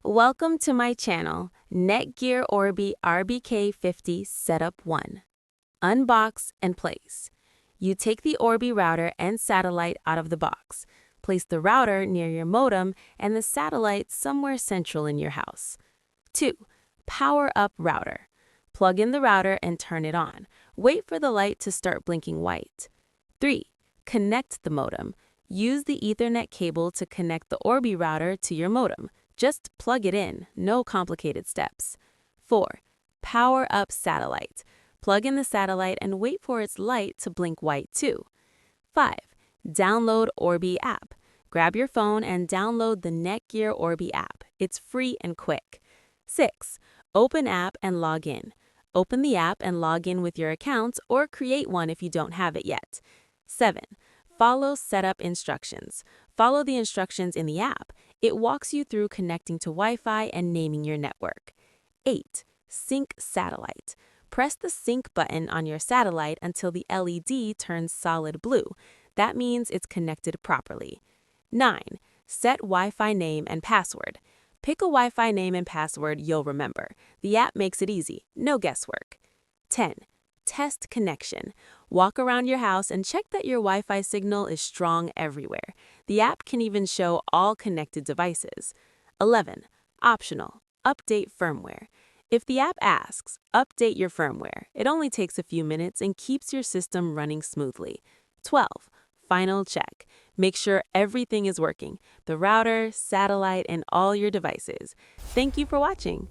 Welcome to my channel, Netgear Orbi RBK50 Setup 1. Unbox and place. You take the Orbi router and satellite out of the box. Place the router near your modem and the satellite somewhere central in your house. 2. Power up router. Plug in the router and turn it on. Wait for the light to start blinking white. 3. Connect the modem. Use the Ethernet cable to connect the Orbi router to your modem. Just plug it in, no complicated steps. 4. Power up satellite. Plug in the satellite and wait for its light to blink white too. 5. Download Orbi app. Grab your phone and download the Netgear Orbi app. It's free and quick. 6. Open app and log in. Open the app and log in with your account or create one if you don't have it yet. 7. Follow setup instructions. Follow the instructions in the app. It walks you through connecting to Wi-Fi and naming your network. 8. Sync satellite. Press the sync button on your satellite until the LED turns solid blue. That means it's connected properly. 9. Set Wi-Fi name and password. Pick a Wi-Fi name and password you'll remember. The app makes it easy, no guesswork. 10. Test connection. Walk around your house and check that your Wi-Fi signal is strong everywhere. The app can even show all connected devices. 11. Optional. Update firmware. If the app asks, update your firmware. It only takes a few minutes and keeps your system running smoothly. 12. Final check. Make sure everything is working. The router, satellite, and all your devices. Thank you for watching.